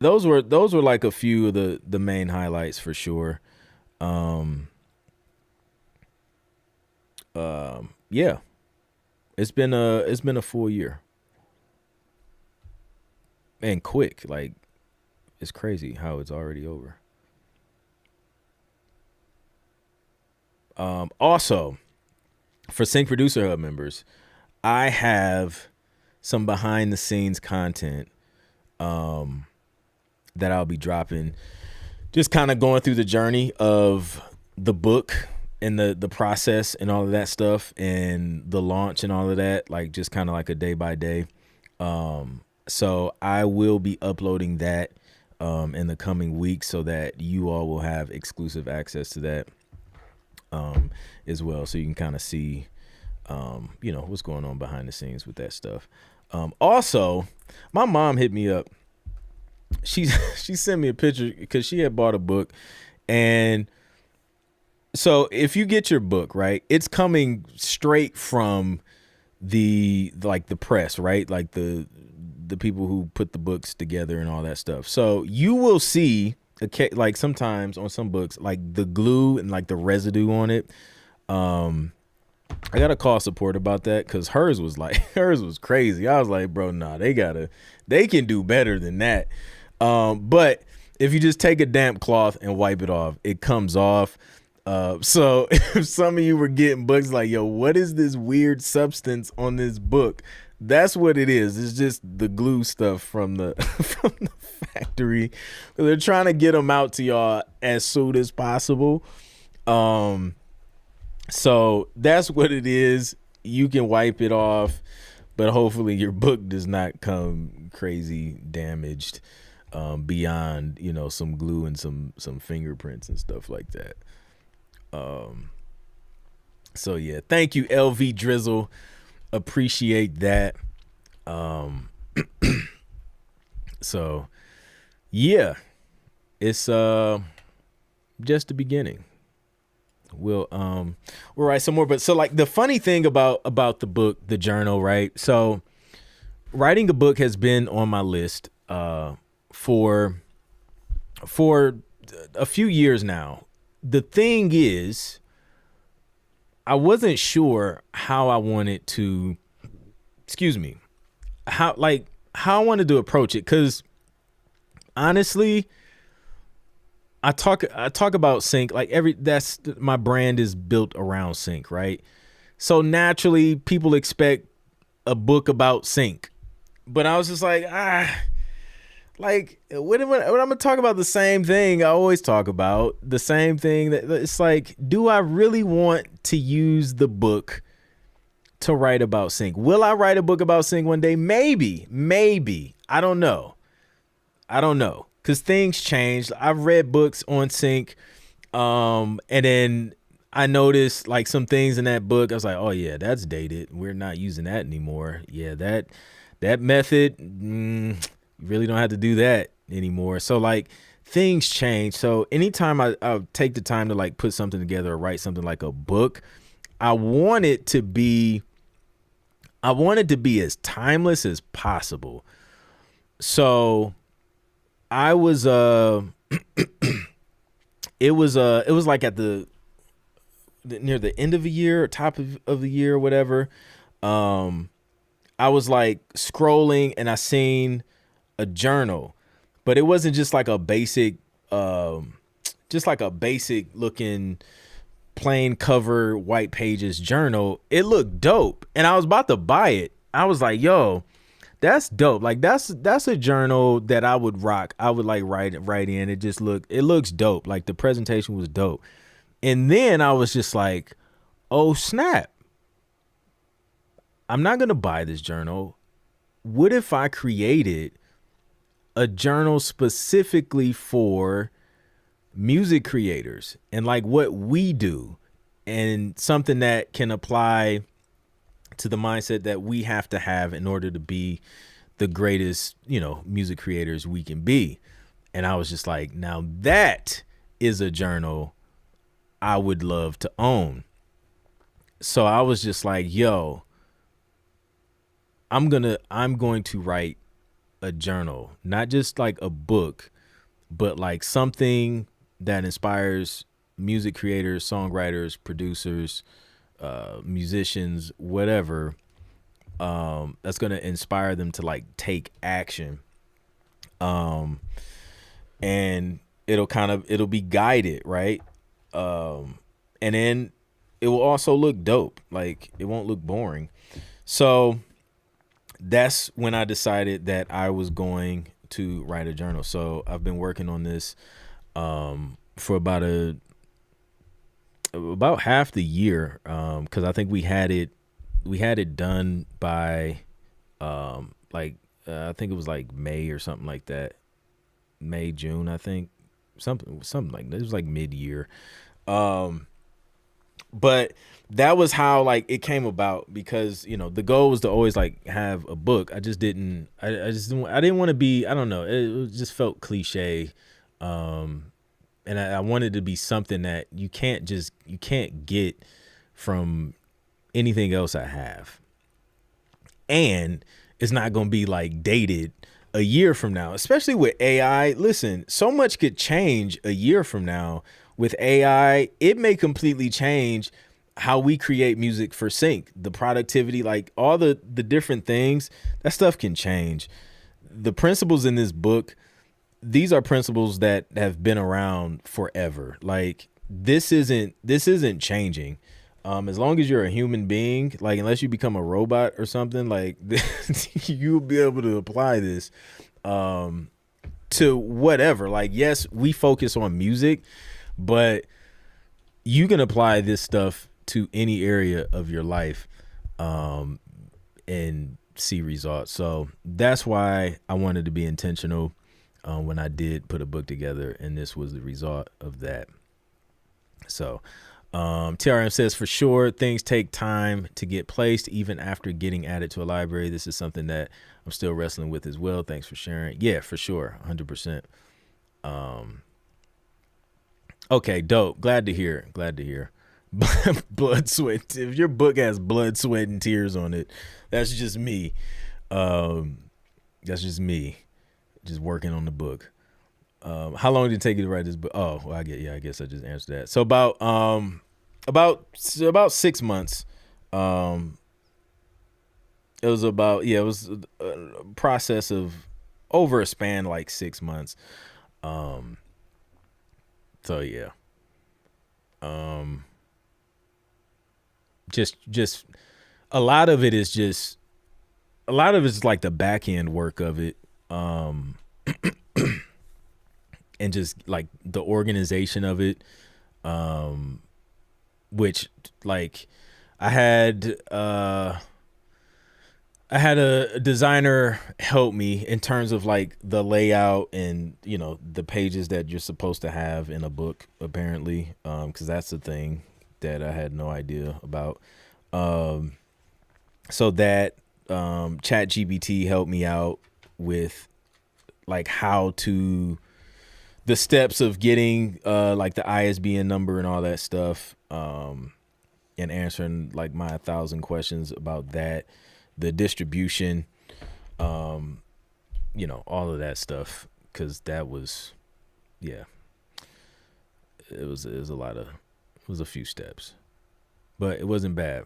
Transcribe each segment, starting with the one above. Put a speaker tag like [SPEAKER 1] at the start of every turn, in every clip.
[SPEAKER 1] those were like a few of the main highlights for sure. Um, yeah, it's been a full year and quick. Like it's crazy how it's already over. Also, for Sync Producer Hub members, I have some behind the scenes content um, that I'll be dropping. Just kind of going through the journey of the book and the process and all of that stuff and the launch and all of that. Like just kind of like a day by day. So I will be uploading that in the coming weeks so that you all will have exclusive access to that as well. So you can kind of see, what's going on behind the scenes with that stuff. Also, my mom hit me up. She she sent me a picture because she had bought a book, and so if you get your book right, it's coming straight from the press, right? Like the people who put the books together and all that stuff. So you will see like sometimes on some books like the glue and like the residue on it. I got to call support about that because hers was like hers was crazy. I was like, bro, nah, they can do better than that. But if you just take a damp cloth and wipe it off, it comes off. So if some of you were getting books like, yo, what is this weird substance on this book? That's what it is. It's just the glue stuff from the from the factory. They're trying to get them out to y'all as soon as possible. So that's what it is. You can wipe it off, but hopefully your book does not come crazy damaged beyond, some glue and some fingerprints and stuff like that. So yeah, thank you, LV Drizzle. Appreciate that. So yeah, it's just the beginning. We'll write some more. But so like the funny thing about the book, the journal, right? So writing a book has been on my list for a few years now. The thing is, I wasn't sure how I wanted to, excuse me, how I wanted to approach it. Cause honestly, I talk about sync like that's my brand is built around sync, right? So naturally people expect a book about sync. But I was just like, like when I'm gonna talk about the same thing I always talk about, the same thing that it's like, do I really want to use the book to write about sync? Will I write a book about sync one day? Maybe. I don't know. Because things change. I've read books on sync. And then I noticed like some things in that book. I was like, oh yeah, that's dated. We're not using that anymore. Yeah, that method, you really don't have to do that anymore. So like things change. So anytime I take the time to like put something together or write something like a book, I want it to be as timeless as possible. So I was it was like at the near the end of the year or top of the year or whatever. I was like scrolling and I seen a journal, but it wasn't just like a basic looking plain cover white pages journal. It looked dope and I was about to buy it. I was like, yo, that's dope. Like that's a journal that I would rock. I would like write in. It looks dope. Like the presentation was dope. And then I was just like, oh snap. I'm not going to buy this journal. What if I created a journal specifically for music creators and like what we do and something that can apply to the mindset that we have to have in order to be the greatest, music creators we can be. And I was just like, now that is a journal I would love to own. So I was just like, yo, I'm going to write a journal, not just like a book, but like something that inspires music creators, songwriters, producers, musicians, whatever, that's going to inspire them to like take action. And it'll be guided, right? And then it will also look dope. Like it won't look boring. So that's when I decided that I was going to write a journal. So I've been working on this for about half the year, because I think we had it done by I think it was like May or something like that. May, June, I think. Something like that. It was like mid-year. But that was how like it came about, because the goal was to always like have a book. I didn't want to be, I don't know, it just felt cliche. And I wanted to be something that you can't get from anything else I have. And it's not going to be like dated a year from now, especially with AI. Listen, so much could change a year from now with AI. It may completely change how we create music for sync, the productivity, like all the different things. That stuff can change. The principles in this book, these are principles that have been around forever. Like this isn't changing. As long as you're a human being, like unless you become a robot or something, like you'll be able to apply this to whatever. Like, yes, we focus on music, but you can apply this stuff to any area of your life and see results. So that's why I wanted to be intentional when I did put a book together, and this was the result of that. So TRM says, for sure, things take time to get placed, even after getting added to a library. This is something that I'm still wrestling with as well. Thanks for sharing. Yeah, for sure. 100%. Okay, dope. Glad to hear. Blood, sweat. If your book has blood, sweat, and tears on it, that's just me. That's just me, just working on the book. How long did it take you to write this book? Oh, well, I guess I just answered that. So about 6 months. It was a process of over a span like 6 months. So yeah. Just a lot of it is like the back end work of it. And just like the organization of it, which like I had a designer help me in terms of like the layout and the pages that you're supposed to have in a book, apparently, because that's the thing that I had no idea about. So that ChatGPT helped me out with like the steps of getting like the ISBN number and all that stuff, and answering like my 1,000 questions about that, the distribution, all of that stuff, because that was, yeah, it was a few steps, but it wasn't bad.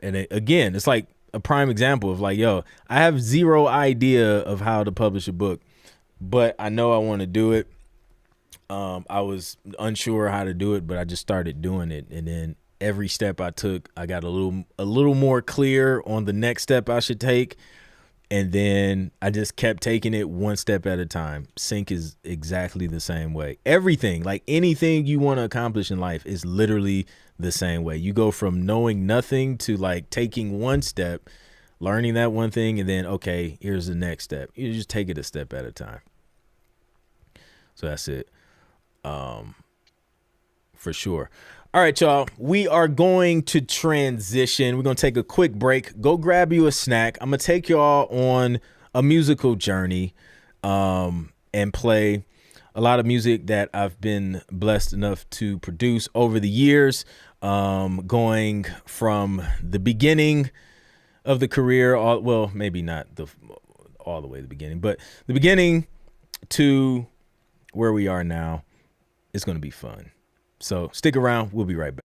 [SPEAKER 1] And again, it's like a prime example of like, yo, I have zero idea of how to publish a book, but I know I want to do it. I was unsure how to do it, but I just started doing it. And then every step I took, I got a little more clear on the next step I should take. And then I just kept taking it one step at a time. Sync is exactly the same way. Everything, like anything you want to accomplish in life, is literally the same way. You go from knowing nothing to like taking one step, learning that one thing, and then, okay, here's the next step. You just take it a step at a time. So that's it. For sure. All right, y'all, we are going to transition. We're going to take a quick break. Go grab you a snack. I'm going to take y'all on a musical journey, and play a lot of music that I've been blessed enough to produce over the years, going from the beginning of the career, maybe not all the way to the beginning, but the beginning to where we are now is going to be fun. So stick around. We'll be right back.